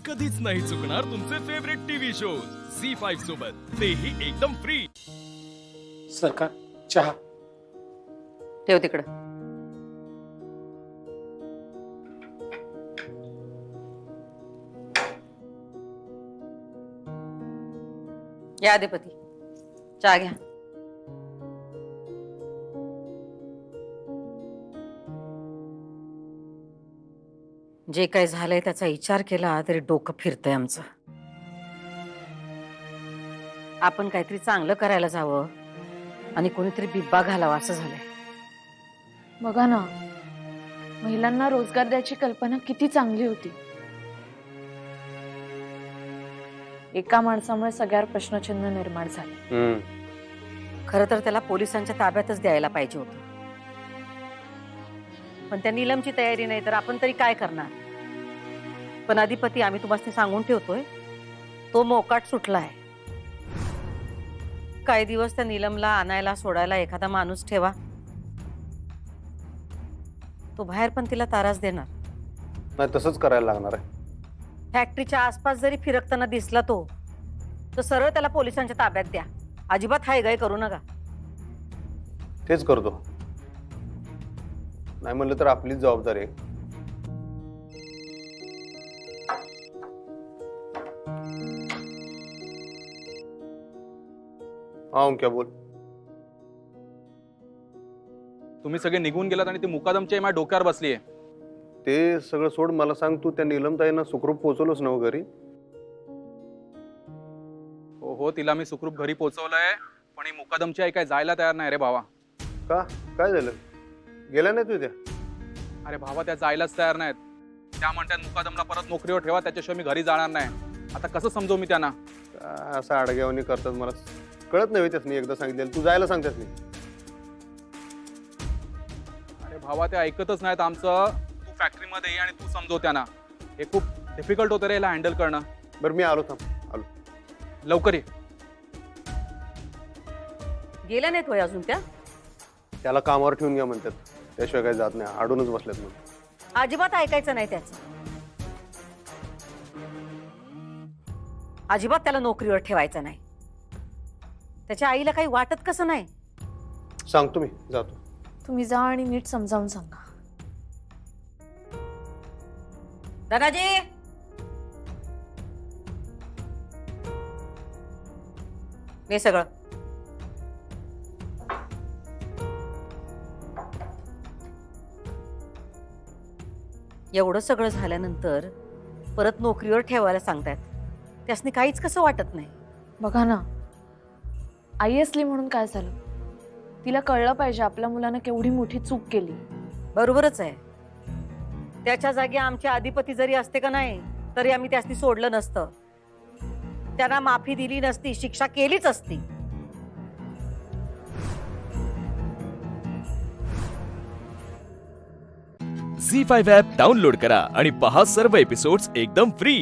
कधीच नाही चुकणार तुमचे फेवरेट टीव्ही शोज झी5 सोबत, तेही एकदम फ्री। सरकार चहा। ठेव तिकडं। या अधिपती, चहा घ्या। जे काही झालंय त्याचा विचार केला तरी डोकं फिरतंय आमचं। आपण काहीतरी चांगलं करायला जावं आणि कोणीतरी बिब्बा घालावा असं झालंय। बघा ना, महिलांना रोजगार द्यायची कल्पना किती चांगली होती। एका माणसामुळे सगळ्यावर प्रश्नचिन्ह निर्माण झाले। खरं तर त्याला पोलिसांच्या ताब्यातच द्यायला पाहिजे होतं, पण त्या नीलमची तयारी नाही तर आपण तरी काय करणार। पण अधिपती, आम्ही तुम्हाला सांगून ठेवतोय, तो मोकाट सुटलाय। काही दिवस त्या नीलमला आणायला सोडायला एखादा माणूस ठेवा, तो बाहेर पण तिला तारास देणार नाही। तसंच करायला लागणार आहे। फॅक्टरीच्या आसपास जरी फिरकताना दिसला तो, तर सरळ त्याला पोलिसांच्या ताब्यात द्या। अजिबात हाय गाय करू नका। तेच करतो, नाही म्हणलं तर आपलीच जबाबदारी आहे। हा क्या बोल। तुम्ही सगळे निघून गेलात आणि ती मुकादमची माझ्या डोक्यावर बसली आहे। ते सगळं सोड, मला सांग, तू त्या नीलमताईंना सुखरूप पोहोचवलंस ना घरी? हो हो, तिला मी सुखरूप घरी पोहोचवलंय, पण ही मुकादमची आई काय जायला तयार नाही रे भावा। का, काय झालं? गेल्या नाही तू त्या? अरे भावा, त्या जायलाच तयार नाहीत। त्या म्हणतात मुकादमला परत नोकरीवर ठेवा, त्याच्याशिवाय मी घरी जाणार नाही। आता कसं समजू मी त्यांना? असं आडग्यावानी करतात, मला कळत नाही त्यासनी। एकदा सांगितलं तू जायला सांगतेस नाही। अरे भावा, ते ऐकतच नाहीत आमचं। तू फॅक्टरीमध्ये ये आणि तू समजव त्यांना। हे खूप डिफिकल्ट होतं रे, याला हँडल करणं। बरं मी आलो, थांब आलो। लवकर ये। गेल्या नाहीत होय अजून त्या? त्याला कामावर ठेवून घ्या म्हणतात, त्याशिवाय काही जात नाही। आडूनच बसलेत म्हणून। अजिबात ऐकायचं नाही त्याचं। अजिबात त्याला नोकरीवर ठेवायचं नाही। त्याच्या आईला काही वाटत कसं नाही? सांगतो मी, जातो। तुम्ही जा आणि नीट समजावून सांगा। दादाजी, हे सगळं एवढं सगळं झाल्यानंतर परत नोकरीवर ठेवायला सांगतायत। त्यासनी काहीच कसं वाटत नाही। बघा ना, आई असली म्हणून काय झालं? तिला कळलं पाहिजे आपल्या मुलानं केवढी मोठी चूक केली। बरोबरच आहे। त्याच्या जागी आमचे अधिपती जरी असते का नाही, तरी आम्ही त्यासनी सोडलं नसतं। त्यांना माफी दिली नसती, शिक्षा केलीच असती। झी5 ॲप डाउनलोड करा आणि पहा सर्व एपिसोड्स एकदम फ्री।